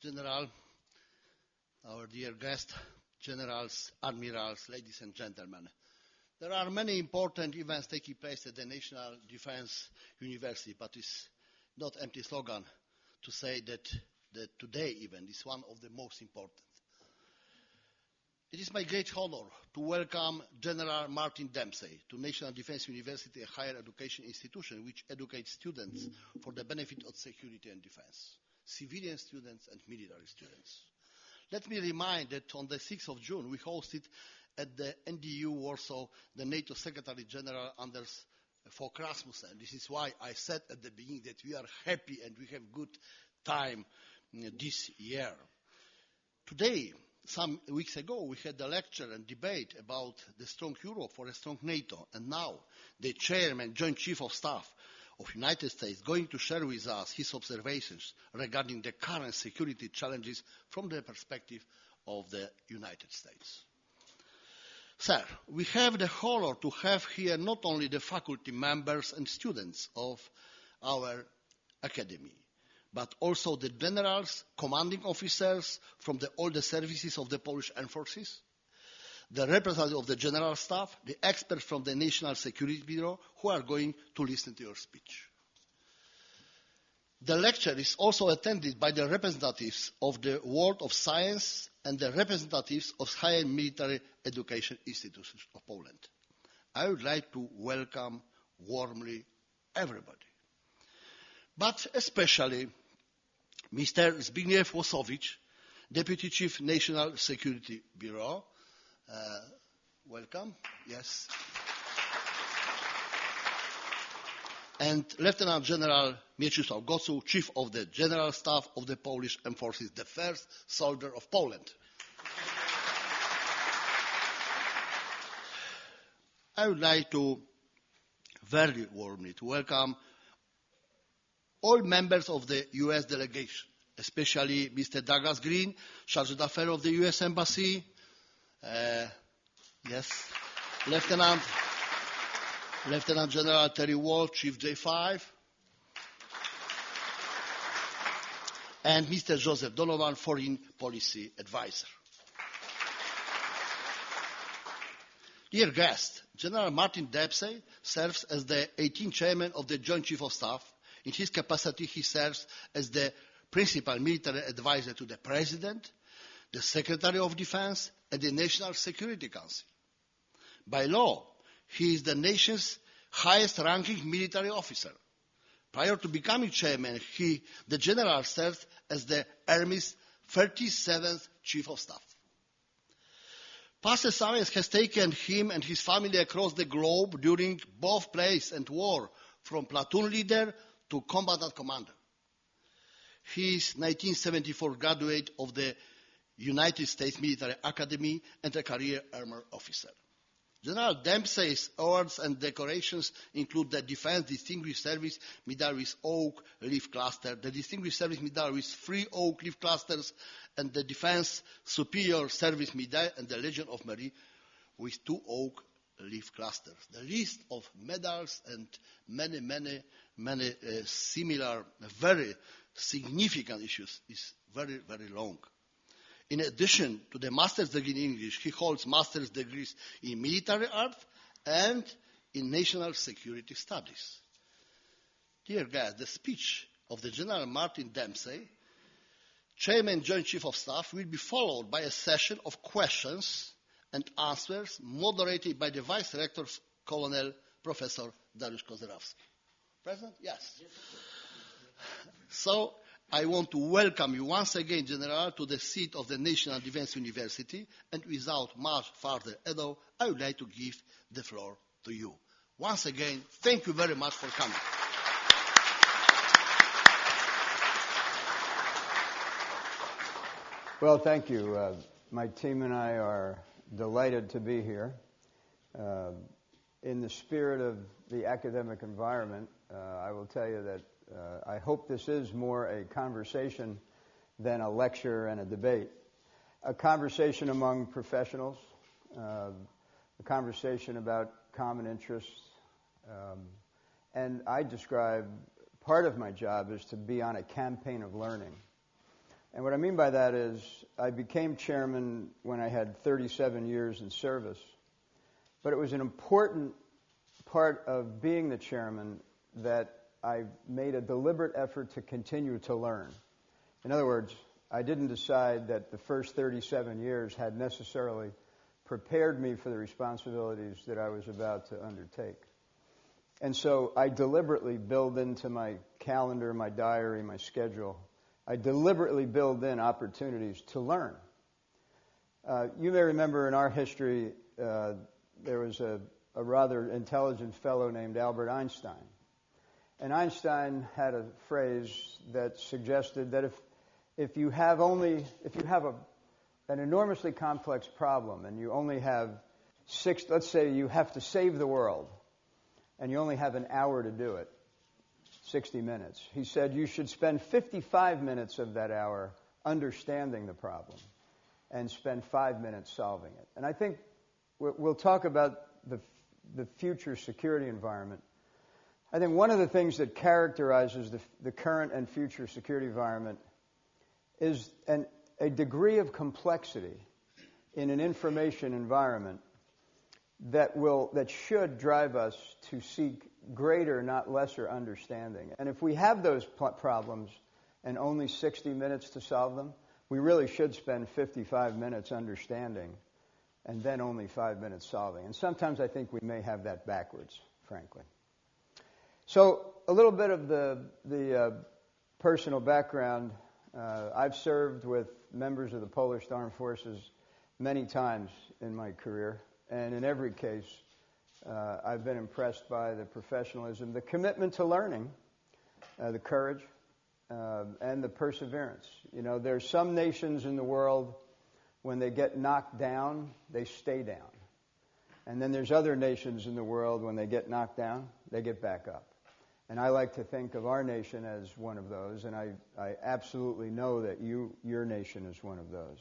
General, our dear guest, generals, admirals, ladies and gentlemen. There are many important events taking place at the National Defense University, but it's not an empty slogan to say that today event is one of the most important. It is my great honor to welcome General Martin Dempsey to National Defense University, a higher education institution which educates students for the benefit of security and defense, civilian students and military students. Let me remind that on the 6th of June, we hosted at the NDU Warsaw the NATO Secretary General Anders Fogh Rasmussen. This is why I said at the beginning that we are happy and we have good time this year. Today, some weeks ago, we had a lecture and debate about the strong Europe for a strong NATO. And now, the Chairman, Joint Chief of Staff of United States, going to share with us his observations regarding the current security challenges from the perspective of the United States. Sir, we have the honor to have here not only the faculty members and students of our academy, but also the generals, commanding officers from all the services of the Polish Armed Forces, the representative of the General Staff, the experts from the National Security Bureau who are going to listen to your speech. The lecture is also attended by the representatives of the world of science and the representatives of higher military education institutions of Poland. I would like to welcome warmly everybody, but especially Mr. Zbigniew Włosowicz, Deputy Chief National Security Bureau. Welcome. Yes. And Lieutenant General Mieczysław Gocuł, Chief of the General Staff of the Polish Armed Forces, the first soldier of Poland. I would like to very warmly to welcome all members of the U.S. delegation, especially Mr. Douglas Green, Charge d'Affaires of the U.S. Embassy, Lieutenant General Terry Wall, Chief J5, and Mr. Joseph Donovan, Foreign Policy Advisor. Dear guest, General Martin Dempsey serves as the 18th Chairman of the Joint Chief of Staff. In his capacity, he serves as the principal military advisor to the President, the Secretary of Defense, and the National Security Council. By law, he is the nation's highest-ranking military officer. Prior to becoming chairman, the general served as the Army's 37th Chief of Staff. Past assignments has taken him and his family across the globe during both peace and war, from platoon leader to combatant commander. He is 1974 graduate of the United States Military Academy and a career armor officer. General Dempsey's awards and decorations include the Defense Distinguished Service Medal with Oak Leaf Cluster, the Distinguished Service Medal with 3 Oak Leaf Clusters, and the Defense Superior Service Medal and the Legion of Merit with 2 Oak Leaf Clusters. The list of medals and many similar, very significant issues is very, very long. In addition to the master's degree in English, he holds master's degrees in military art and in national security studies. Dear guys, the speech of the General Martin Dempsey, Chairman Joint Chief of Staff, will be followed by a session of questions and answers moderated by the Vice Rector, Colonel Professor Dariusz Kozerowski. Present? Yes. So I want to welcome you once again, General, to the seat of the National Defense University, and without much further ado, I would like to give the floor to you. Once again, thank you very much for coming. Well, thank you. My team and I are delighted to be here. In the spirit of the academic environment, I will tell you that I hope this is more a conversation than a lecture and a debate. A conversation among professionals, a conversation about common interests. And I describe part of my job is to be on a campaign of learning. And what I mean by that is I became chairman when I had 37 years in service. But it was an important part of being the chairman that I made a deliberate effort to continue to learn. In other words, I didn't decide that the first 37 years had necessarily prepared me for the responsibilities that I was about to undertake. And so I deliberately build into my calendar, my diary, my schedule, I deliberately build in opportunities to learn. You may remember in our history, there was a rather intelligent fellow named Albert Einstein. And Einstein had a phrase that suggested that if you have an enormously complex problem and you only have let's say you have to save the world and you only have an hour to do it, 60 minutes. He said you should spend 55 minutes of that hour understanding the problem and spend 5 minutes solving it. And I think we'll talk about the future security environment. I think one of the things that characterizes the current and future security environment is a degree of complexity in an information environment that should drive us to seek greater, not lesser, understanding. And if we have those problems and only 60 minutes to solve them, we really should spend 55 minutes understanding and then only 5 minutes solving. And sometimes I think we may have that backwards, frankly. So a little bit of the personal background. I've served with members of the Polish Armed Forces many times in my career, and in every case, I've been impressed by the professionalism, the commitment to learning, the courage, and the perseverance. You know, there's some nations in the world, when they get knocked down, they stay down. And then there's other nations in the world, when they get knocked down, they get back up. And I like to think of our nation as one of those, and I absolutely know that your nation is one of those.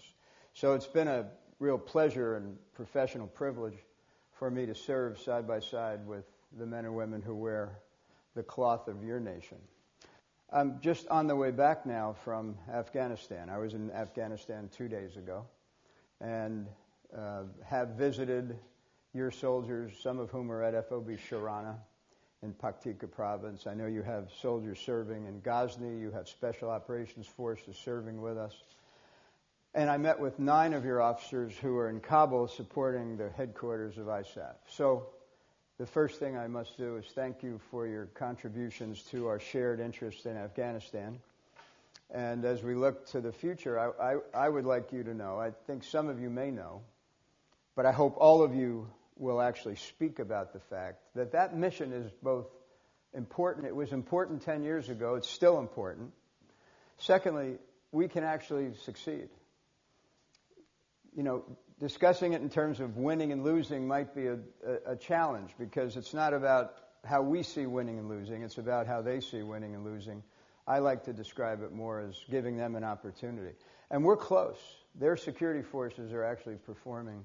So it's been a real pleasure and professional privilege for me to serve side by side with the men and women who wear the cloth of your nation. I'm just on the way back now from Afghanistan. I was in Afghanistan 2 days ago and have visited your soldiers, some of whom are at FOB Sharana in Paktika province. I know you have soldiers serving in Ghazni. You have Special Operations Forces serving with us. And I met with 9 of your officers who are in Kabul supporting the headquarters of ISAF. So the first thing I must do is thank you for your contributions to our shared interest in Afghanistan. And as we look to the future, I would like you to know, I think some of you may know, but I hope all of you will actually speak about the fact that that mission is both important. It was important 10 years ago. It's still important. Secondly, we can actually succeed. You know, discussing it in terms of winning and losing might be a challenge, because it's not about how we see winning and losing. It's about how they see winning and losing. I like to describe it more as giving them an opportunity. And we're close. Their security forces are actually performing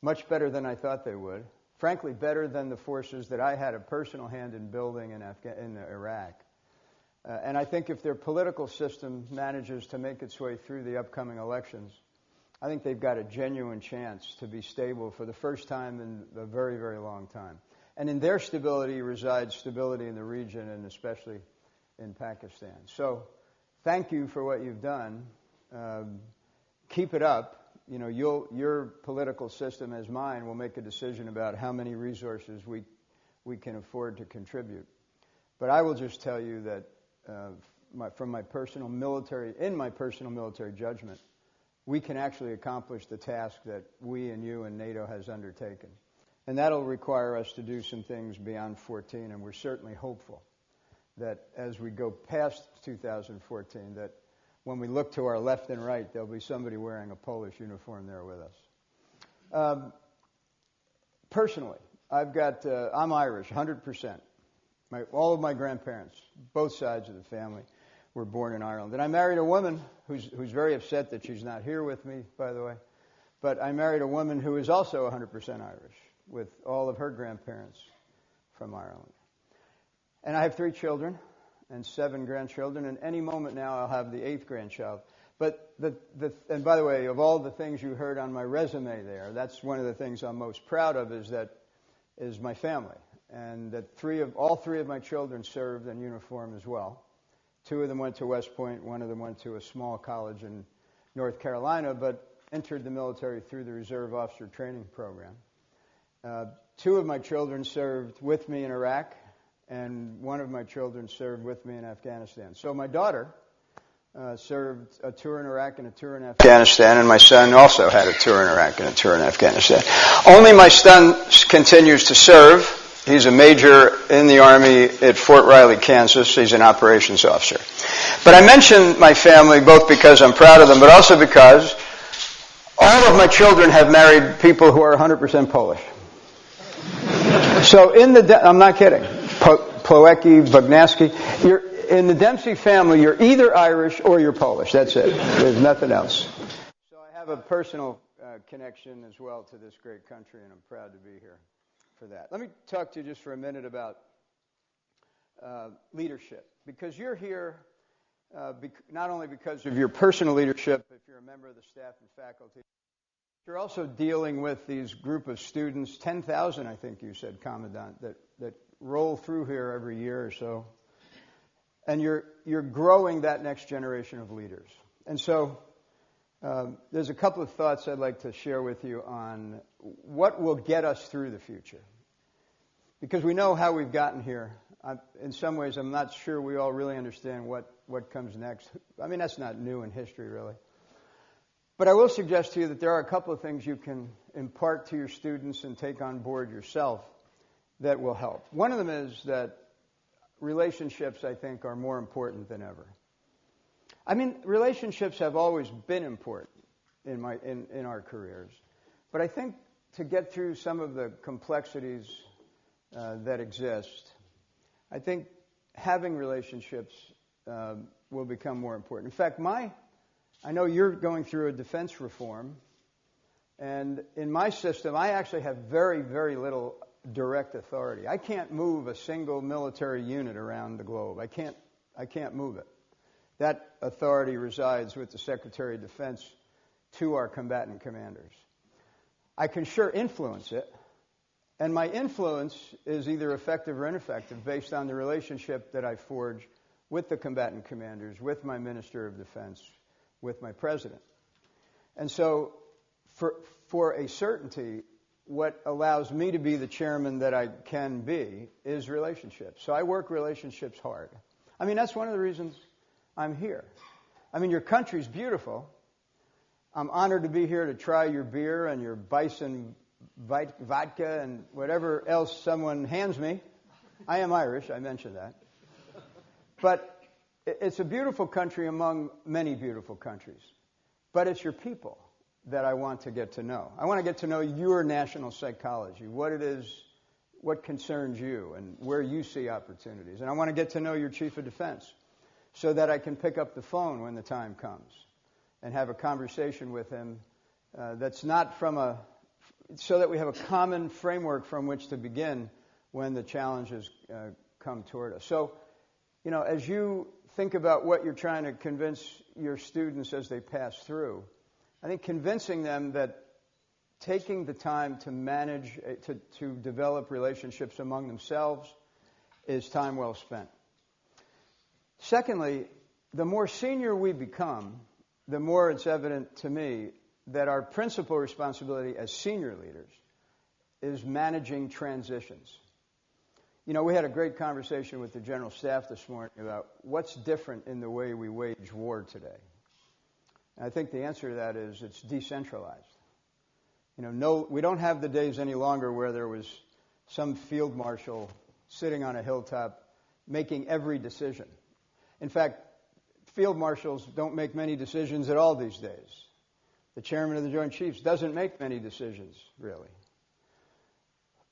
much better than I thought they would. Frankly, better than the forces that I had a personal hand in building in Iraq. And I think if their political system manages to make its way through the upcoming elections, I think they've got a genuine chance to be stable for the first time in a very, very long time. And in their stability resides stability in the region, and especially in Pakistan. So thank you for what you've done. Keep it up. You know, your political system, as mine, will make a decision about how many resources we can afford to contribute. But I will just tell you that from my personal military judgment, we can actually accomplish the task that we and you and NATO has undertaken. And that'll require us to do some things beyond 14, and we're certainly hopeful that as we go past 2014, that when we look to our left and right, there'll be somebody wearing a Polish uniform there with us. Personally, I'm Irish, 100%. All of my grandparents, both sides of the family, were born in Ireland. And I married a woman who's very upset that she's not here with me, by the way. But I married a woman who is also 100% Irish, with all of her grandparents from Ireland. And I have 3 children and 7 grandchildren, and any moment now I'll have the 8th grandchild. But and by the way, of all the things you heard on my resume there, that's one of the things I'm most proud of is my family. And that all three of my children served in uniform as well. 2 of them went to West Point, 1 of them went to a small college in North Carolina, but entered the military through the Reserve Officer Training Program. 2 of my children served with me in Iraq, and 1 of my children served with me in Afghanistan. So my daughter served a tour in Iraq and a tour in Afghanistan, and my son also had a tour in Iraq and a tour in Afghanistan. Only my son continues to serve. He's a major in the Army at Fort Riley, Kansas. He's an operations officer. But I mention my family both because I'm proud of them, but also because all of my children have married people who are 100% Polish. So I'm not kidding. Ploecki, Bognaski, in the Dempsey family, you're either Irish or you're Polish. That's it. There's nothing else. So I have a personal connection as well to this great country, and I'm proud to be here for that. Let me talk to you just for a minute about leadership, because you're here not only because of your personal leadership, if you're a member of the staff and faculty, you're also dealing with these group of students, 10,000, I think you said, Commandant, that roll through here every year or so. And you're growing that next generation of leaders. And so there's a couple of thoughts I'd like to share with you on what will get us through the future. Because we know how we've gotten here. In some ways, I'm not sure we all really understand what comes next. I mean, that's not new in history, really. But I will suggest to you that there are a couple of things you can impart to your students and take on board yourself that will help. One of them is that relationships, I think, are more important than ever. I mean, relationships have always been important in our careers. But I think to get through some of the complexities that exist, I think having relationships will become more important. In fact, I know you're going through a defense reform, and in my system, I actually have very, very little direct authority. I can't move a single military unit around the globe. I can't move it. That authority resides with the Secretary of Defense to our combatant commanders. I can sure influence it, and my influence is either effective or ineffective based on the relationship that I forge with the combatant commanders, with my Minister of Defense, with my President. And so, for a certainty, what allows me to be the chairman that I can be is relationships. So I work relationships hard. I mean, that's one of the reasons I'm here. I mean, your country's beautiful. I'm honored to be here to try your beer and your bison vodka and whatever else someone hands me. I am Irish, I mentioned that. But it's a beautiful country among many beautiful countries. But it's your people that I want to get to know. I want to get to know your national psychology, what it is, what concerns you, and where you see opportunities. And I want to get to know your Chief of Defense so that I can pick up the phone when the time comes and have a conversation with him that's not so that we have a common framework from which to begin when the challenges come toward us. So, as you think about what you're trying to convince your students as they pass through, I think convincing them that taking the time to manage, to develop relationships among themselves is time well spent. Secondly, the more senior we become, the more it's evident to me that our principal responsibility as senior leaders is managing transitions. We had a great conversation with the General Staff this morning about what's different in the way we wage war today. And I think the answer to that is it's decentralized. We don't have the days any longer where there was some field marshal sitting on a hilltop making every decision. In fact, field marshals don't make many decisions at all these days. The chairman of the Joint Chiefs doesn't make many decisions, really.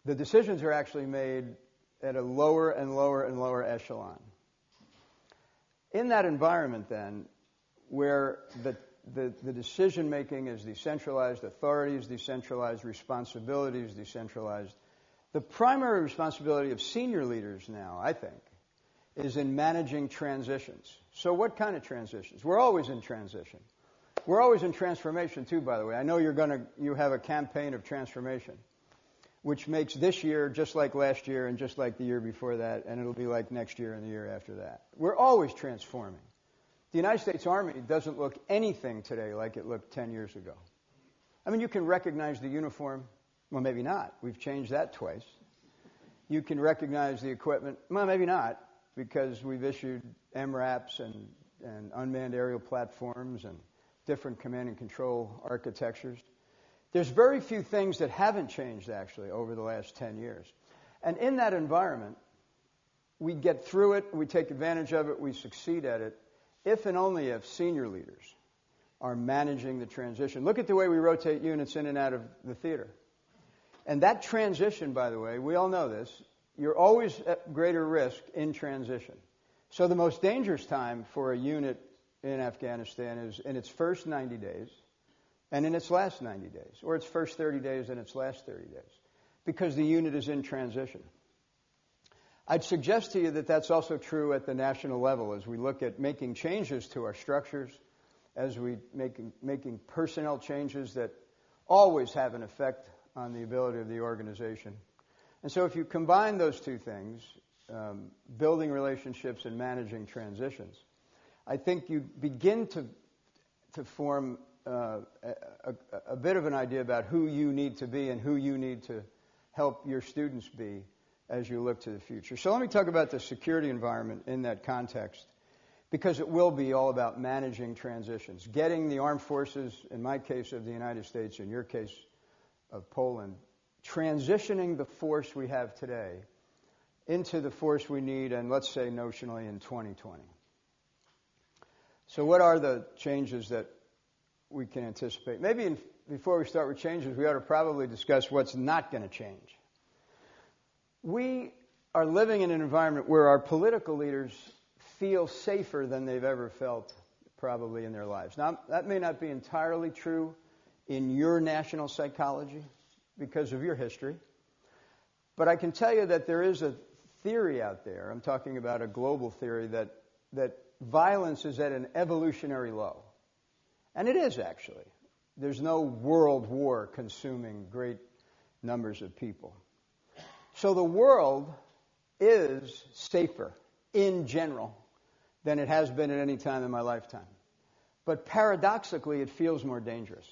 The decisions are actually made at a lower and lower and lower echelon. In that environment, then, where the decision-making is decentralized, authority is decentralized, responsibility is decentralized, the primary responsibility of senior leaders now, I think, is in managing transitions. So what kind of transitions? We're always in transition. We're always in transformation too, by the way. I know you have a campaign of transformation, which makes this year just like last year and just like the year before that, and it'll be like next year and the year after that. We're always transforming. The United States Army doesn't look anything today like it looked 10 years ago. I mean, you can recognize the uniform. Well, maybe not. We've changed that twice. You can recognize the equipment. Well, maybe not, because we've issued MRAPs and unmanned aerial platforms and different command and control architectures. There's very few things that haven't changed, actually, over the last 10 years. And in that environment, we get through it, we take advantage of it, we succeed at it, if and only if senior leaders are managing the transition. Look at the way we rotate units in and out of the theater. And that transition, by the way, we all know this, you're always at greater risk in transition. So the most dangerous time for a unit in Afghanistan is in its first 90 days and in its last 90 days, or its first 30 days and its last 30 days, because the unit is in transition. I'd suggest to you that that's also true at the national level as we look at making changes to our structures, as we making personnel changes that always have an effect on the ability of the organization. And so if you combine those two things, building relationships and managing transitions, I think you begin to form a bit of an idea about who you need to be and who you need to help your students be as you look to the future. So let me talk about the security environment in that context, because it will be all about managing transitions, getting the armed forces, in my case of the United States, in your case of Poland, transitioning the force we have today into the force we need, and let's say notionally in 2020. So what are the changes that we can anticipate? Maybe before we start with changes, we ought to probably discuss what's not going to change. We are living in an environment where our political leaders feel safer than they've ever felt probably in their lives. Now, that may not be entirely true in your national psychology because of your history, but I can tell you that there is a theory out there, I'm talking about a global theory, that violence is at an evolutionary low. And it is, actually. There's no world war consuming great numbers of people. So the world is safer, in general, than it has been at any time in my lifetime. But paradoxically, it feels more dangerous.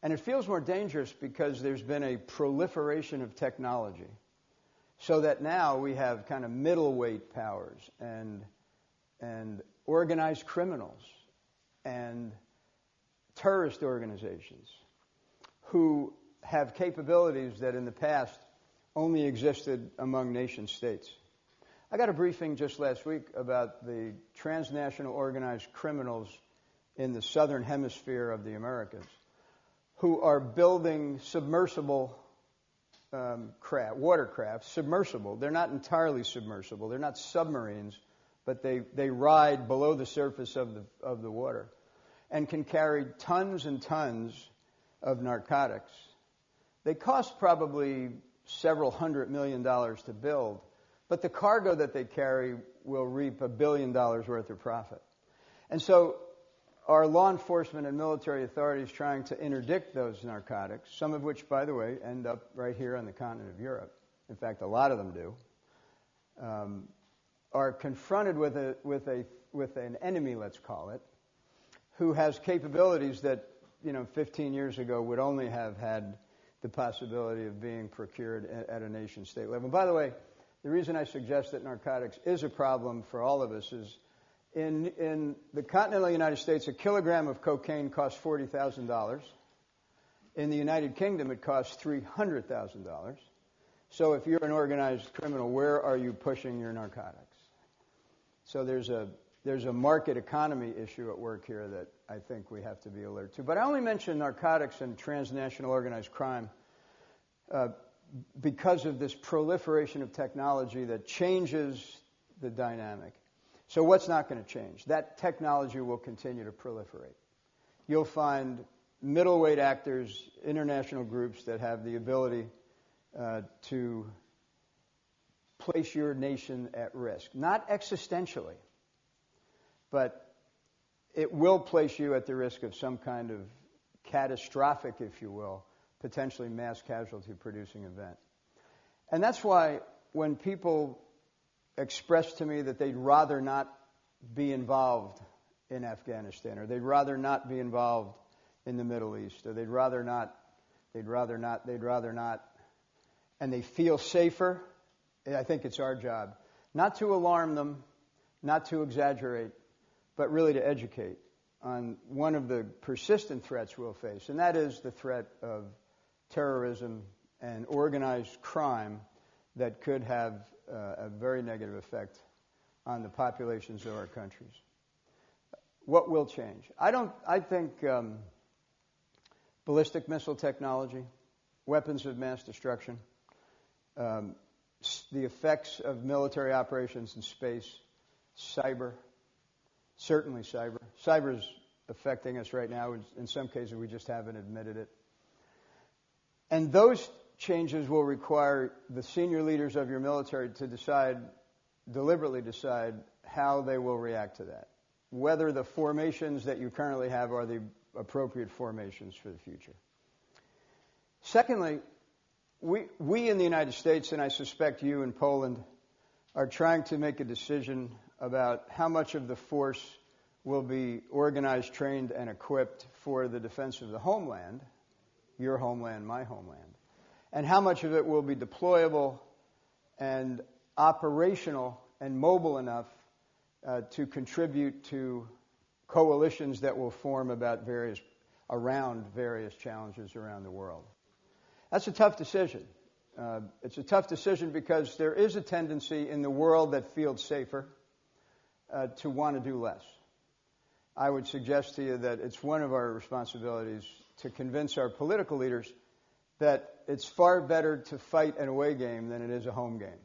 And it feels more dangerous because there's been a proliferation of technology, so that now we have kind of middleweight powers and organized criminals and terrorist organizations who have capabilities that in the past only existed among nation states. I got a briefing just last week about the transnational organized criminals in the southern hemisphere of the Americas who are building submersible watercraft, submersible. They're not entirely submersible. They're not submarines, but they ride below the surface of the water and can carry tons and tons of narcotics. They cost probably several $100 million to build, but the cargo that they carry will reap $1 billion worth of profit. And so our law enforcement and military authorities trying to interdict those narcotics, some of which, by the way, end up right here on the continent of Europe. In fact, a lot of them do. Are confronted with an enemy, let's call it, who has capabilities that 15 years ago would only have had the possibility of being procured at a nation-state level. By the way, the reason I suggest that narcotics is a problem for all of us is in the continental United States, a kilogram of cocaine costs $40,000. In the United Kingdom, it costs $300,000. So if you're an organized criminal, where are you pushing your narcotics? So there's a market economy issue at work here that I think we have to be alert to. But I only mention narcotics and transnational organized crime because of this proliferation of technology that changes the dynamic. So what's not going to change? That technology will continue to proliferate. You'll find middleweight actors, international groups that have the ability to place your nation at risk. Not existentially, but it will place you at the risk of some kind of catastrophic, if you will, potentially mass casualty producing event. And that's why when people express to me that they'd rather not be involved in Afghanistan, or they'd rather not be involved in the Middle East, or they'd rather not, and they feel safer, I think it's our job not to alarm them, not to exaggerate, but really to educate on one of the persistent threats we'll face, and that is the threat of terrorism and organized crime that could have a very negative effect on the populations of our countries. What will change? I think ballistic missile technology, weapons of mass destruction, the effects of military operations in space, cyber, certainly cyber. Cyber is affecting us right now. In some cases, we just haven't admitted it. And those changes will require the senior leaders of your military to deliberately decide how they will react to that, whether the formations that you currently have are the appropriate formations for the future. Secondly, we in the United States, and I suspect you in Poland, are trying to make a decision about how much of the force will be organized, trained, and equipped for the defense of the homeland, your homeland, my homeland, and how much of it will be deployable and operational and mobile enough to contribute to coalitions that will form around various challenges around the world. That's a tough decision. It's a tough decision because there is a tendency in the world that feels safer to want to do less. I would suggest to you that it's one of our responsibilities to convince our political leaders that it's far better to fight an away game than it is a home game.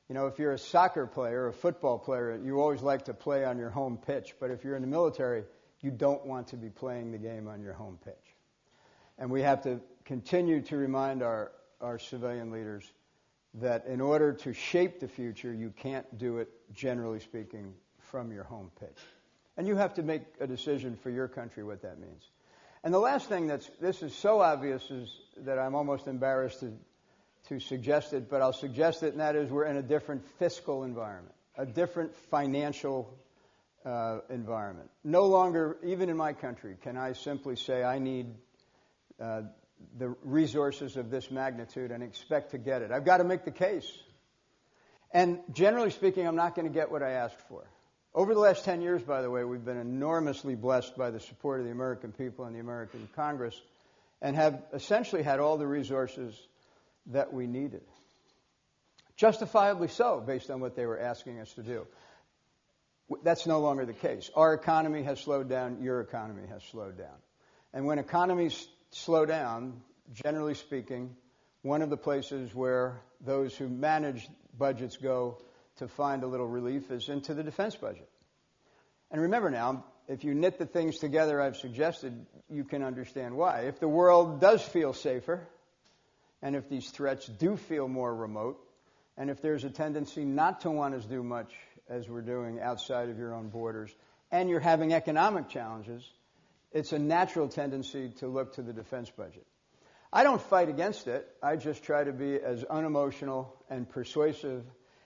You know, if you're a soccer player, a football player, you always like to play on your home pitch. But if you're in the military, you don't want to be playing the game on your home pitch. And we have to continue to remind our civilian leaders that in order to shape the future, you can't do it, generally speaking, from your home pitch. And you have to make a decision for your country what that means. And the last thing this is so obvious is that I'm almost embarrassed to suggest it, but I'll suggest it, and that is we're in a different fiscal environment, a different financial environment. No longer, even in my country, can I simply say I need the resources of this magnitude and expect to get it. I've got to make the case. And generally speaking, I'm not going to get what I asked for. Over the last 10 years, by the way, we've been enormously blessed by the support of the American people and the American Congress and have essentially had all the resources that we needed. Justifiably so, based on what they were asking us to do. That's no longer the case. Our economy has slowed down. Your economy has slowed down. And when economies slow down, generally speaking, one of the places where those who manage budgets go to find a little relief is into the defense budget. And remember now, if you knit the things together I've suggested, you can understand why. If the world does feel safer, and if these threats do feel more remote, and if there's a tendency not to want to do much as we're doing outside of your own borders, and you're having economic challenges, it's a natural tendency to look to the defense budget. I don't fight against it. I just try to be as unemotional and persuasive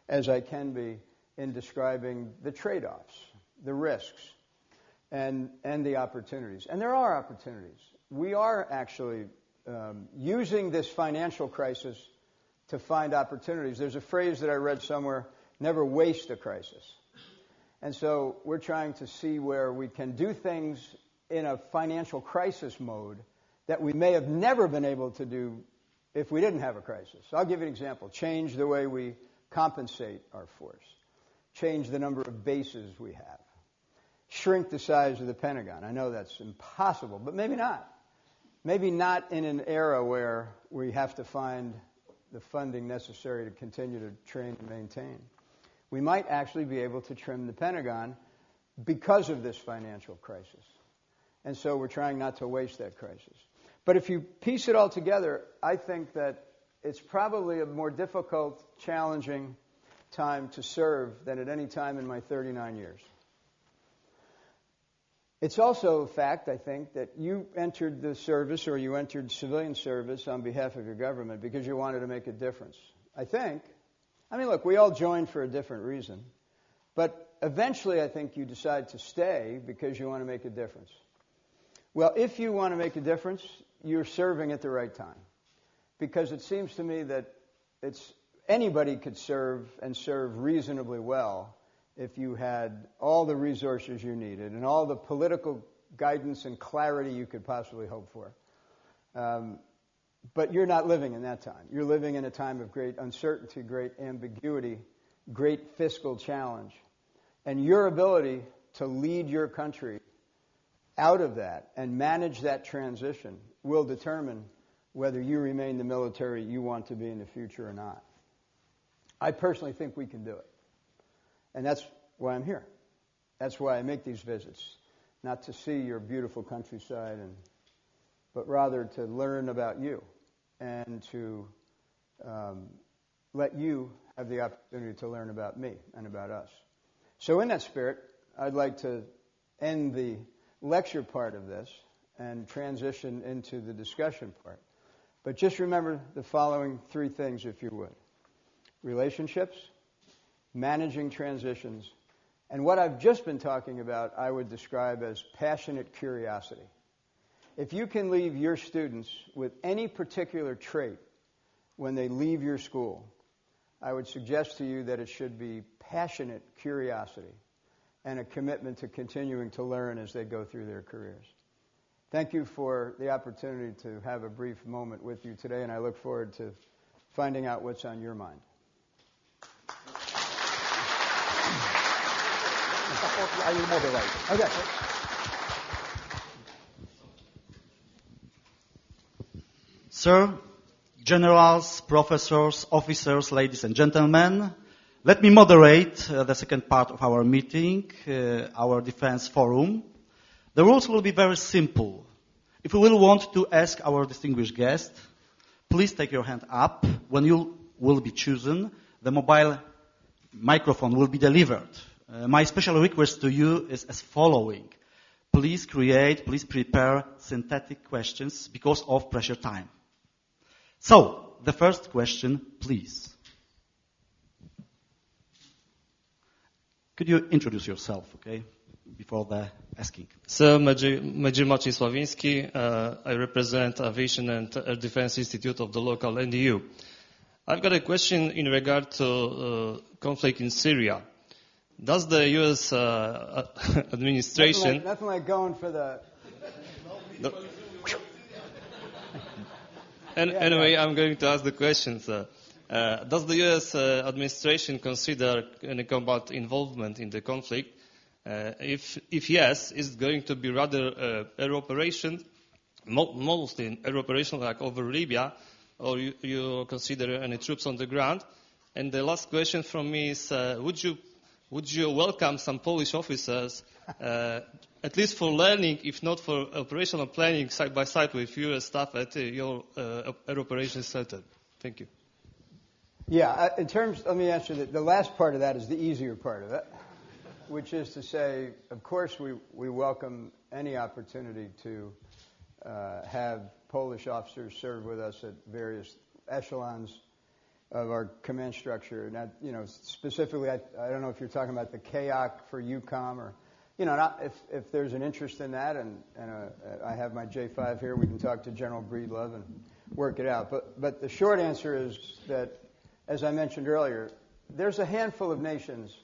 as I can be in describing the trade-offs, the risks, and the opportunities. And there are opportunities. We are actually using this financial crisis to find opportunities. There's a phrase that I read somewhere, never waste a crisis. And so we're trying to see where we can do things in a financial crisis mode that we may have never been able to do if we didn't have a crisis. I'll give you an example. Change the way we compensate our force. Change the number of bases we have. Shrink the size of the Pentagon. I know that's impossible, but maybe not. Maybe not in an era where we have to find the funding necessary to continue to train and maintain. We might actually be able to trim the Pentagon because of this financial crisis. And so we're trying not to waste that crisis. But if you piece it all together, I think that it's probably a more difficult, challenging time to serve than at any time in my 39 years. It's also a fact, I think, that you entered the service or you entered civilian service on behalf of your government because you wanted to make a difference. I think. I mean, look, we all joined for a different reason. But eventually, I think you decide to stay because you want to make a difference. Well, if you want to make a difference, you're serving at the right time. Because it seems to me that anybody could serve and serve reasonably well if you had all the resources you needed and all the political guidance and clarity you could possibly hope for. But you're not living in that time. You're living in a time of great uncertainty, great ambiguity, great fiscal challenge. And your ability to lead your country out of that and manage that transition will determine whether you remain the military you want to be in the future or not. I personally think we can do it. And that's why I'm here. That's why I make these visits. Not to see your beautiful countryside, but rather to learn about you and to let you have the opportunity to learn about me and about us. So in that spirit, I'd like to end the lecture part of this and transition into the discussion part. But just remember the following three things, if you would. Relationships, managing transitions, and what I've just been talking about I would describe as passionate curiosity. If you can leave your students with any particular trait when they leave your school, I would suggest to you that it should be passionate curiosity and a commitment to continuing to learn as they go through their careers. Thank you for the opportunity to have a brief moment with you today, and I look forward to finding out what's on your mind. I will moderate. Okay. Sir, generals, professors, officers, ladies and gentlemen, let me moderate the second part of our meeting, our defense forum. The rules will be very simple. If you will want to ask our distinguished guest, please take your hand up. When you will be chosen, the mobile microphone will be delivered. My special request to you is as following. Please prepare synthetic questions because of pressure time. So, the first question, please. Could you introduce yourself, okay, before the asking? So, Major Marcin Sławiński, I represent Aviation and Air Defense Institute of the local NDU. I've got a question in regard to conflict in Syria. Does the U.S. administration... Nothing like going for the... Anyway, I'm going to ask the question, sir. Does the U.S. administration consider any combat involvement in the conflict? If yes, is it going to be rather air operation, mostly air operation like over Libya, or you consider any troops on the ground? And the last question from me is, would you welcome some Polish officers, at least for learning, if not for operational planning, side by side with U.S. staff at your air operations center? Thank you. Yeah, let me answer the last part of that is the easier part of it, which is to say, of course, we welcome any opportunity to have Polish officers serve with us at various echelons of our command structure. Now, specifically, I don't know if you're talking about the KAOC for EUCOM or, if there's an interest in that, and I have my J5 here, we can talk to General Breedlove and work it out. But the short answer is that, as I mentioned earlier, there's a handful of nations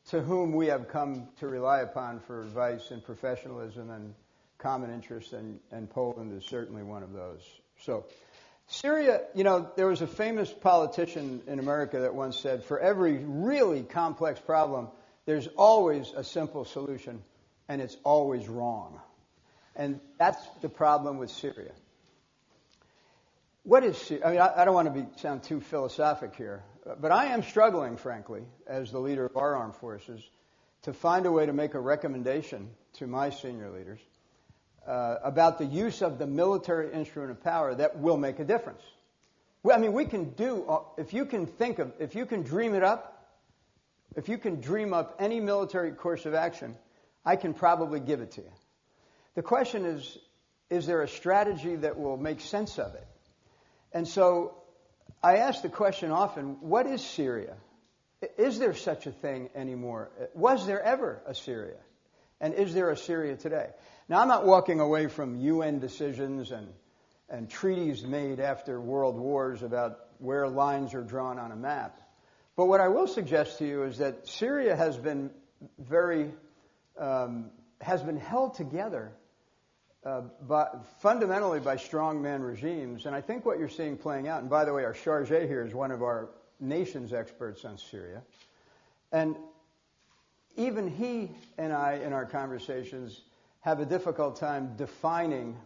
to whom we have come to rely upon for advice and professionalism and common interests, and Poland is certainly one of those. So, Syria, there was a famous politician in America that once said, for every really complex problem, there's always a simple solution, and it's always wrong. And that's the problem with Syria. What is Syria? I mean, I don't want to sound too philosophic here, but I am struggling, frankly, as the leader of our armed forces, to find a way to make a recommendation to my senior leaders about the use of the military instrument of power that will make a difference. Well, I mean, we can do, if you can dream it up, if you can dream up any military course of action, I can probably give it to you. The question is there a strategy that will make sense of it? And so I ask the question often, what is Syria? Is there such a thing anymore? Was there ever a Syria? And is there a Syria today? Now, I'm not walking away from UN decisions and treaties made after world wars about where lines are drawn on a map. But what I will suggest to you is that Syria has been held together fundamentally by strongman regimes. And I think what you're seeing playing out, and by the way, our chargé here is one of our nation's experts on Syria. And even he and I, in our conversations, have a difficult time defining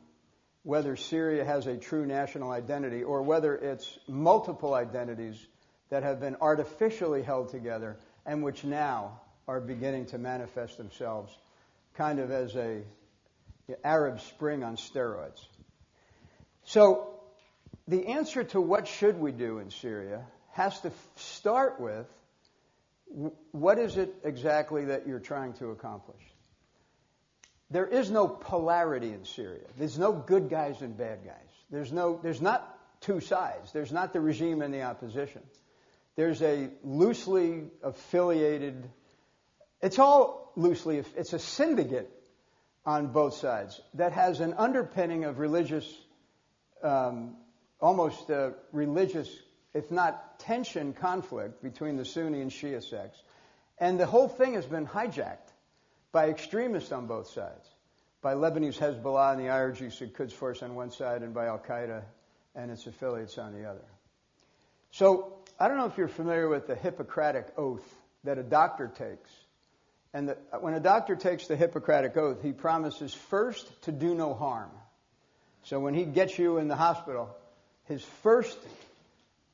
whether Syria has a true national identity or whether it's multiple identities that have been artificially held together and which now are beginning to manifest themselves kind of as a Arab Spring on steroids. So the answer to what should we do in Syria has to start with what is it exactly that you're trying to accomplish? There is no polarity in Syria. There's no good guys and bad guys. There's not two sides. There's not the regime and the opposition. There's a loosely affiliated, it's a syndicate on both sides that has an underpinning of religious, almost religious, if not tension, conflict between the Sunni and Shia sects. And the whole thing has been hijacked by extremists on both sides, by Lebanese Hezbollah and the IRGC Quds Force on one side and by Al-Qaeda and its affiliates on the other. So I don't know if you're familiar with the Hippocratic Oath that a doctor takes. And when a doctor takes the Hippocratic Oath, he promises first to do no harm. So when he gets you in the hospital, his first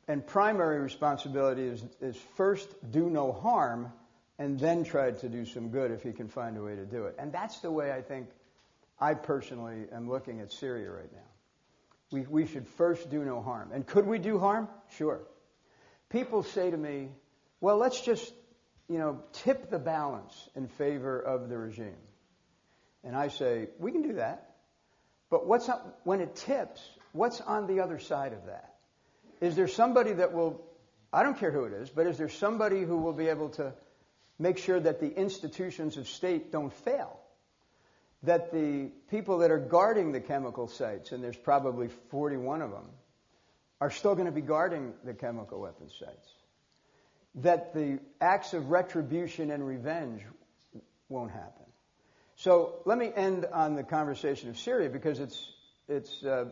and primary responsibility is first do no harm and then try to do some good if he can find a way to do it. And that's the way I think I personally am looking at Syria right now. We should first do no harm. And could we do harm? Sure. People say to me, well, let's just, tip the balance in favor of the regime. And I say, we can do that. But when it tips, what's on the other side of that? Is there somebody that will, I don't care who it is, but is there somebody who will be able to make sure that the institutions of state don't fail? That the people that are guarding the chemical sites, and there's probably 41 of them, are still going to be guarding the chemical weapons sites. That the acts of retribution and revenge won't happen. So let me end on the conversation of Syria because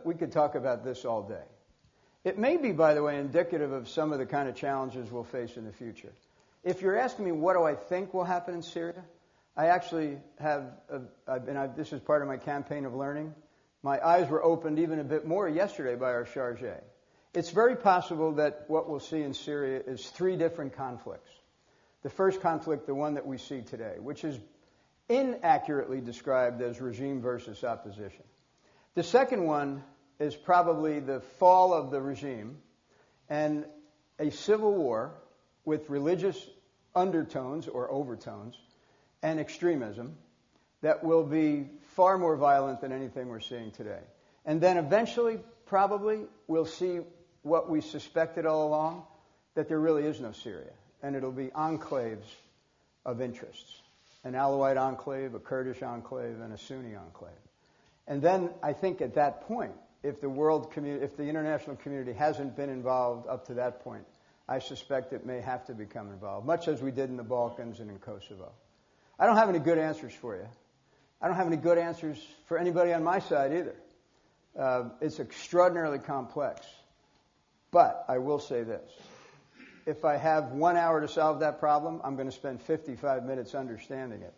we could talk about this all day. It may be, by the way, indicative of some of the kind of challenges we'll face in the future. If you're asking me what do I think will happen in Syria, I actually have, this is part of my campaign of learning. My eyes were opened even a bit more yesterday by our chargé. It's very possible that what we'll see in Syria is 3 different conflicts. The first conflict, the one that we see today, which is inaccurately described as regime versus opposition. The second one is probably the fall of the regime and a civil war with religious undertones or overtones and extremism that will be far more violent than anything we're seeing today. And then eventually, probably, we'll see what we suspected all along, that there really is no Syria. And it'll be enclaves of interests. An Alawite enclave, a Kurdish enclave, and a Sunni enclave. And then I think at that point, if the international community hasn't been involved up to that point, I suspect it may have to become involved, much as we did in the Balkans and in Kosovo. I don't have any good answers for you. I don't have any good answers for anybody on my side either. It's extraordinarily complex. But I will say this. If I have 1 hour to solve that problem, I'm going to spend 55 minutes understanding it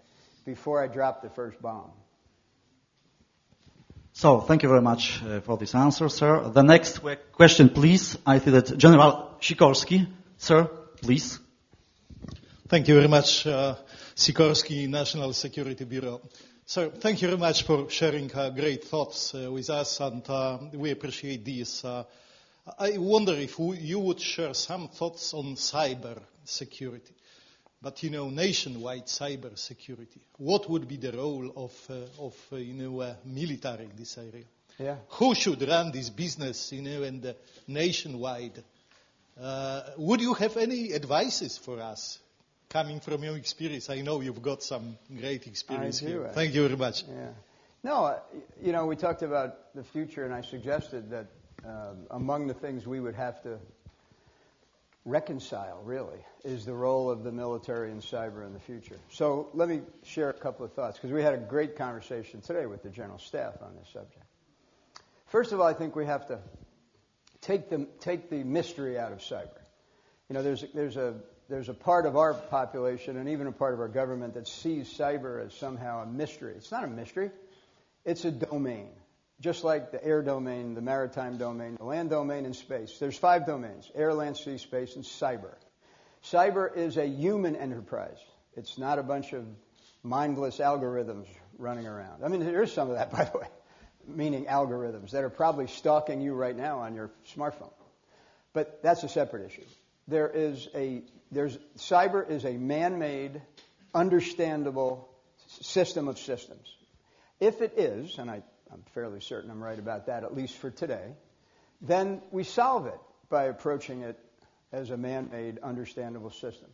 before I drop the first bomb. So, thank you very much for this answer, sir. The next question, please. I see that General Sikorski. Sir, please. Thank you very much, Sikorski, National Security Bureau. So, thank you very much for sharing great thoughts with us, and we appreciate these. I wonder if you would share some thoughts on cyber security. but nationwide cyber security. What would be the role of military in this area? Yeah. Who should run this business, and nationwide? Would you have any advices for us, coming from your experience? I know you've got some great experience I do, here. Thank you very much. Yeah. No, we talked about the future, and I suggested that among the things we would have to reconcile, really, is the role of the military and cyber in the future. So let me share a couple of thoughts, because we had a great conversation today with the General Staff on this subject. First of all, I think we have to take the mystery out of cyber. There's a part of our population and even a part of our government that sees cyber as somehow a mystery. It's not a mystery. It's a domain. Just like the air domain, the maritime domain, the land domain, and space. There's 5 domains: air, land, sea, space, and cyber. Cyber is a human enterprise. It's not a bunch of mindless algorithms running around. I mean, there is some of that, by the way, meaning algorithms that are probably stalking you right now on your smartphone. But that's a separate issue. Cyber is a man-made, understandable system of systems. If it is, and I'm fairly certain I'm right about that, at least for today, then we solve it by approaching it as a man-made, understandable system.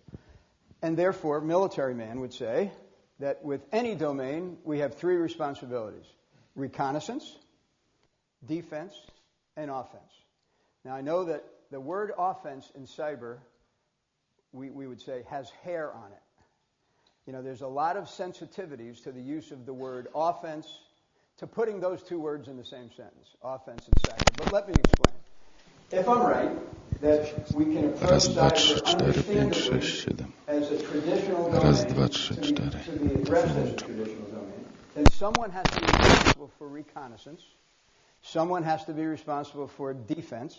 And therefore, military man would say that with any domain, we have 3 responsibilities: reconnaissance, defense, and offense. Now, I know that the word offense in cyber, we would say, has hair on it. There's a lot of sensitivities to the use of the word offense, to putting those 2 words in the same sentence, offense and cyber. But let me explain. If I'm right, that we can approach cyber understandably as a traditional domain, to be addressed as a traditional domain, then someone has to be responsible for reconnaissance, someone has to be responsible for defense,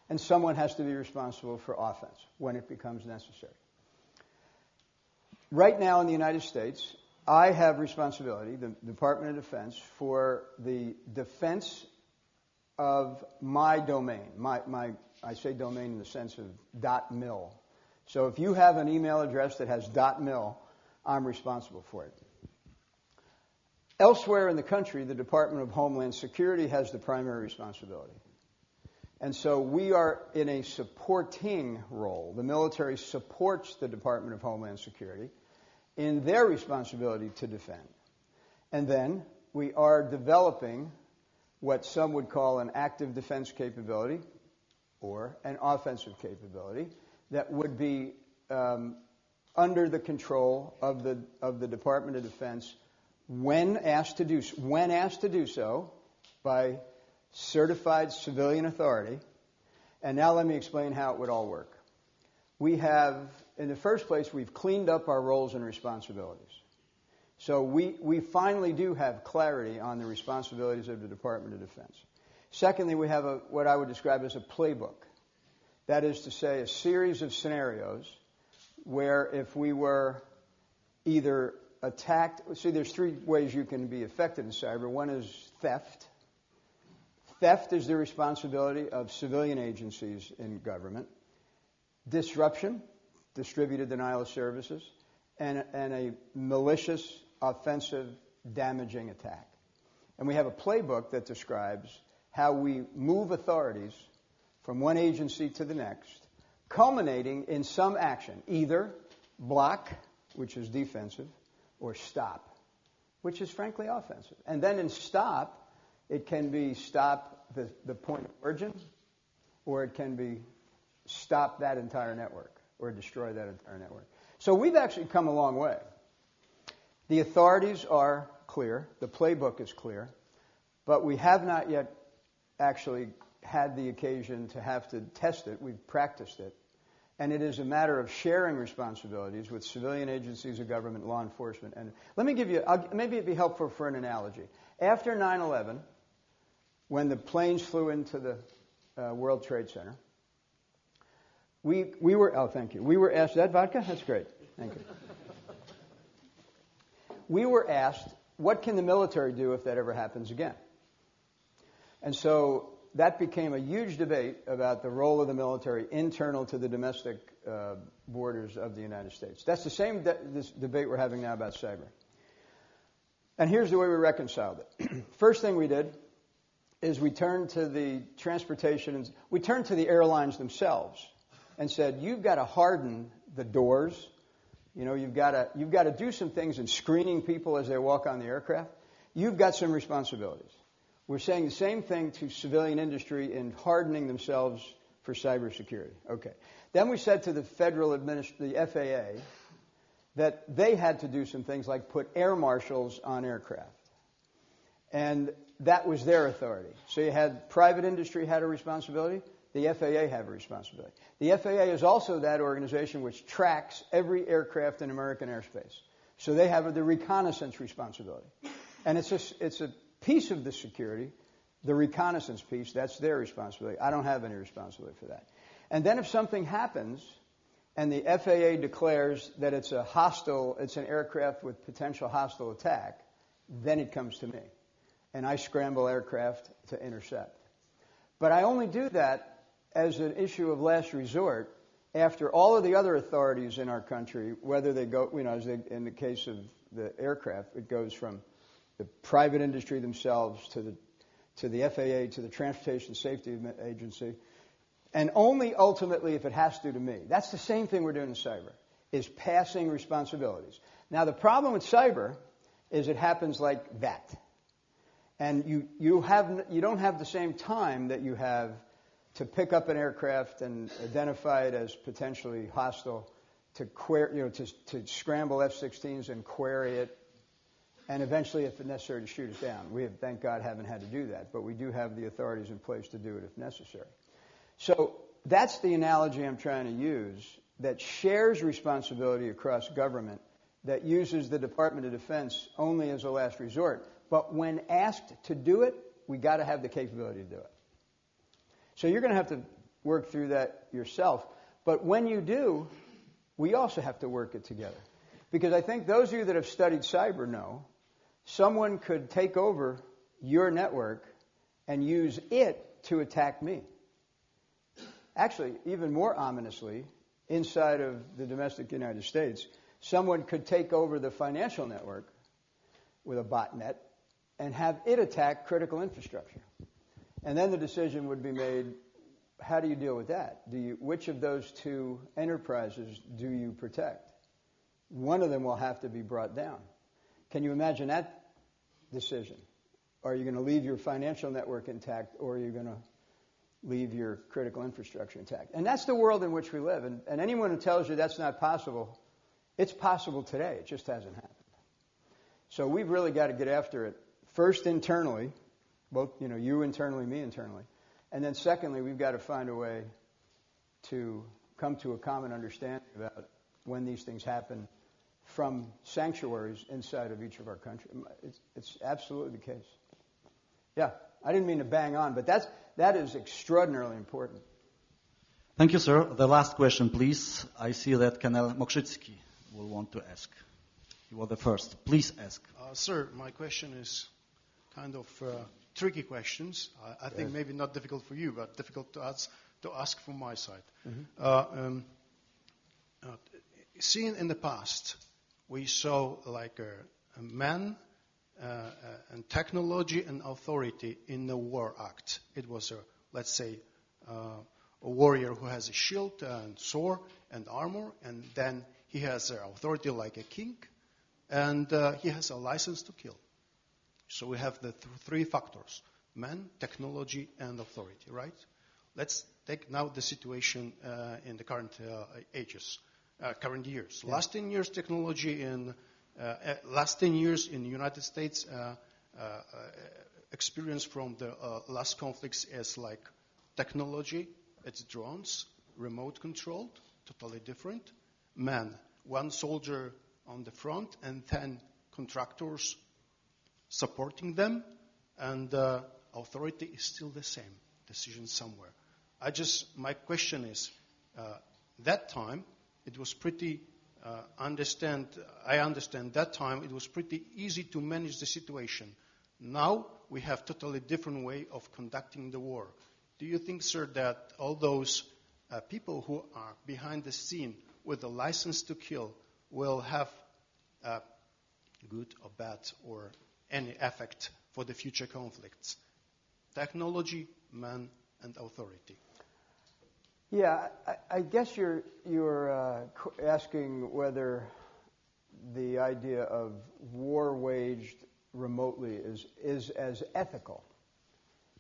and someone has to be responsible for offense when it becomes necessary. Right now in the United States, I have responsibility, the Department of Defense, for the defense of my domain. I say domain in the sense of .mil. So if you have an email address that has .mil, I'm responsible for it. Elsewhere in the country, the Department of Homeland Security has the primary responsibility. And so we are in a supporting role. The military supports the Department of Homeland Security in their responsibility to defend. And then we are developing what some would call an active defense capability or an offensive capability that would be under the control of the Department of Defense when asked to do so by certified civilian authority. And now let me explain how it would all work. We have, in the first place, we've cleaned up our roles and responsibilities. So we finally do have clarity on the responsibilities of the Department of Defense. Secondly, we have what I would describe as a playbook. That is to say, a series of scenarios where if we were either attacked, there's 3 ways you can be affected in cyber. One is theft. Theft is the responsibility of civilian agencies in government. Disruption, distributed denial of services, and a malicious, offensive, damaging attack. And we have a playbook that describes how we move authorities from one agency to the next, culminating in some action, either block, which is defensive, or stop, which is frankly offensive. And then in stop, it can be stop the point of origin, or it can be stop that entire network, or destroy that entire network. So we've actually come a long way. The authorities are clear, the playbook is clear, but we have not yet actually had the occasion to have to test it. We've practiced it. And it is a matter of sharing responsibilities with civilian agencies of government, law enforcement. And let me give you, maybe it'd be helpful for an analogy. After 9/11, when the planes flew into the World Trade Center, we were, thank you. We were asked, that vodka? That's great. Thank you. We were asked, what can the military do if that ever happens again? And so that became a huge debate about the role of the military internal to the domestic borders of the United States. That's the same this debate we're having now about cyber. And here's the way we reconciled it. First thing we did is we turned to the transportation, we turned to the airlines themselves and said, you've got to harden the doors. You know, you've got to do some things in screening people as they walk on the aircraft. You've got some responsibilities. We're saying the same thing to civilian industry in hardening themselves for cybersecurity. Okay. Then we said to the the FAA, that they had to do some things like put air marshals on aircraft. And that was their authority. So you had private industry had a responsibility. The FAA have a responsibility. The FAA is also that organization which tracks every aircraft in American airspace. So they have the reconnaissance responsibility. And it's a piece of the security, the reconnaissance piece, that's their responsibility. I don't have any responsibility for that. And then if something happens and the FAA declares that it's an aircraft with potential hostile attack, then it comes to me. And I scramble aircraft to intercept. But I only do that as an issue of last resort after all of the other authorities in our country, whether they go, in the case of the aircraft, it goes from the private industry themselves to the FAA, to the Transportation Safety Agency, and only ultimately if it has to me. That's the same thing we're doing in cyber, is passing responsibilities. Now, the problem with cyber is it happens like that. And you don't have the same time that you have to pick up an aircraft and identify it as potentially hostile, to scramble F-16s and query it, and eventually, if necessary, to shoot it down. We have, thank God, haven't had to do that, but we do have the authorities in place to do it if necessary. So that's the analogy I'm trying to use, that shares responsibility across government, that uses the Department of Defense only as a last resort. But when asked to do it, we got to have the capability to do it. So you're going to have to work through that yourself. But when you do, we also have to work it together. Because I think those of you that have studied cyber know someone could take over your network and use it to attack me. Actually, even more ominously, inside of the domestic United States, someone could take over the financial network with a botnet and have it attack critical infrastructure. And then the decision would be made, how do you deal with that? Which of those two enterprises do you protect? One of them will have to be brought down. Can you imagine that decision? Are you going to leave your financial network intact, or are you going to leave your critical infrastructure intact? And that's the world in which we live. And anyone who tells you that's not possible, it's possible today. It just hasn't happened. So we've really got to get after it. First, internally, both you internally, me internally, and then secondly, we've got to find a way to come to a common understanding about when these things happen from sanctuaries inside of each of our countries. It's absolutely the case. Yeah, I didn't mean to bang on, but that is extraordinarily important. Thank you, sir. The last question, please. I see that Colonel Mokrzycki will want to ask. You were the first. Please ask. Sir, my question is kind of tricky questions. I think maybe not difficult for you, but difficult to ask from my side. Mm-hmm. Seen in the past, we saw like a man and technology and authority in the war act. It was let's say a warrior who has a shield and sword and armor, and then he has authority like a king, and he has a license to kill. So we have the three factors: man, technology, and authority, right? Let's take now the situation in the current current years. Yeah. Last 10 years technology last 10 years in the United States experience from the last conflicts is like technology, it's drones, remote controlled, totally different. Man, one soldier on the front and 10 contractors supporting them, and authority is still the same, decision somewhere. My question is, that time it was pretty, I understand that time it was pretty easy to manage the situation. Now we have totally different way of conducting the war. Do you think, sir, that all those people who are behind the scene with the license to kill will have good or bad or any effect for the future conflicts? Technology, man, and authority. Yeah, I guess you're asking whether the idea of war waged remotely is as ethical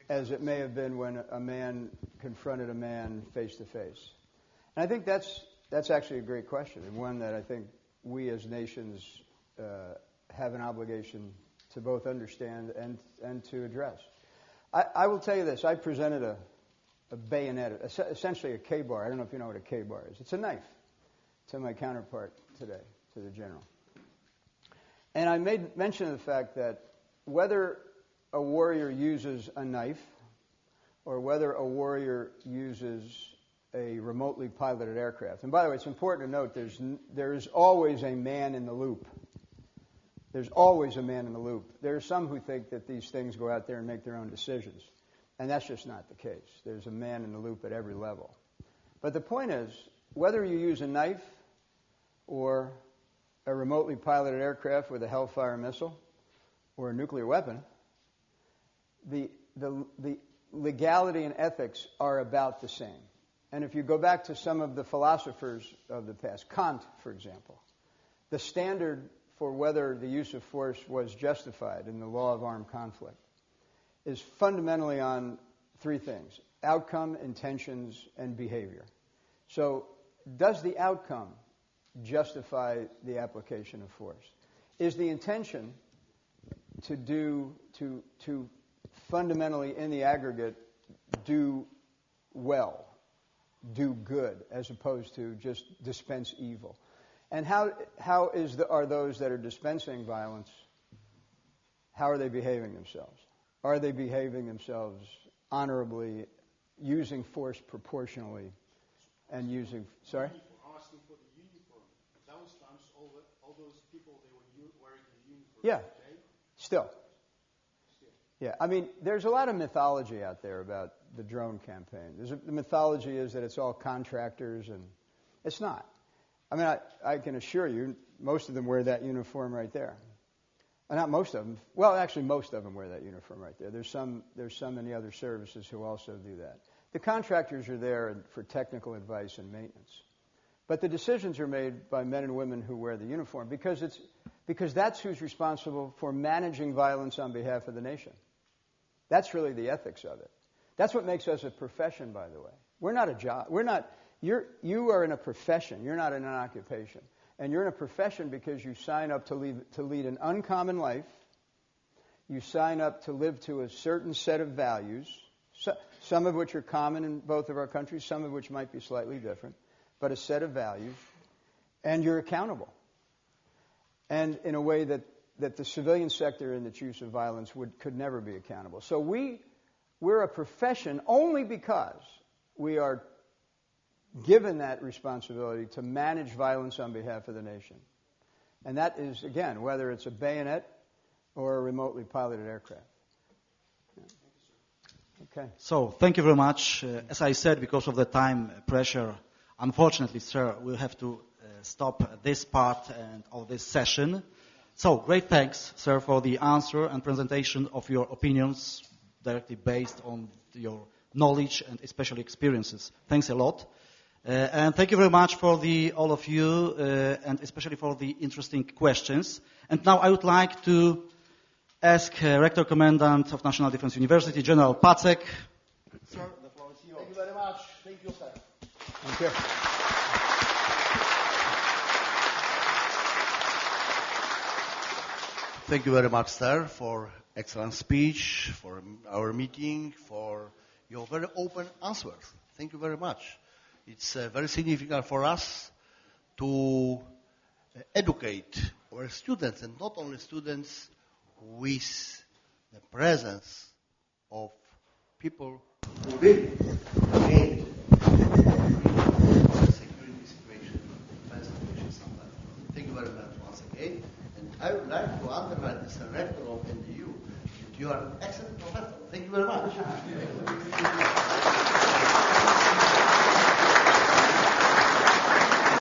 as it may have been when a man confronted a man face to face. And I think that's actually a great question, and one that I think we as nations have an obligation to both understand and to address. I will tell you this. I presented a bayonet, essentially a K-bar. I don't know if you know what a K-bar is. It's a knife to my counterpart today, to the general. And I made mention of the fact that whether a warrior uses a knife or whether a warrior uses a remotely piloted aircraft. And by the way, it's important to note there is always a man in the loop. There's always a man in the loop. There are some who think that these things go out there and make their own decisions. And that's just not the case. There's a man in the loop at every level. But the point is, whether you use a knife or a remotely piloted aircraft with a Hellfire missile or a nuclear weapon, the legality and ethics are about the same. And if you go back to some of the philosophers of the past, Kant, for example, the standard for whether the use of force was justified in the law of armed conflict is fundamentally on three things: outcome, intentions, and behavior. So does the outcome justify the application of force? Is the intention to fundamentally, in the aggregate, do well, do good, as opposed to just dispense evil? And how are those that are dispensing violence, how are they behaving themselves? Are they behaving themselves honorably, using force proportionally, and using... Sorry? Asking for the uniform. Those times, all those people, they were wearing the uniform. Yeah, okay? still. Yeah, I mean, there's a lot of mythology out there about the drone campaign. The mythology is that it's all contractors, and it's not. I mean, I can assure you, most of them wear that uniform right there. Not most of them. Well, actually, most of them wear that uniform right there. There's some in the other services who also do that. The contractors are there for technical advice and maintenance. But the decisions are made by men and women who wear the uniform because that's who's responsible for managing violence on behalf of the nation. That's really the ethics of it. That's what makes us a profession, by the way. We're not a job. You are in a profession. You're not in an occupation. And you're in a profession because you sign up to lead an uncommon life. You sign up to live to a certain set of values, some of which are common in both of our countries, some of which might be slightly different, but a set of values. And you're accountable. And in a way that the civilian sector in its use of violence could never be accountable. So we're a profession only because we are given that responsibility to manage violence on behalf of the nation. And that is, again, whether it's a bayonet or a remotely piloted aircraft. Yeah. Okay. So, thank you very much. As I said, because of the time pressure, unfortunately, sir, we'll have to stop this part of this session. So, great thanks, sir, for the answer and presentation of your opinions directly based on your knowledge and especially experiences. Thanks a lot. And thank you very much for all of you, and especially for the interesting questions. And now I would like to ask Rector Commandant of National Defense University, General Pacek. Sir, the floor is yours. Thank you very much. Thank you, sir. Thank you. Thank you very much, sir, for excellent speech, for our meeting, for your very open answers. Thank you very much. It's very significant for us to educate our students, and not only students, with the presence of people who really need security situation, defense situation sometimes. Thank you very much once again. And I would like to underline as a rector of NDU, You are an excellent professor. Thank you very much.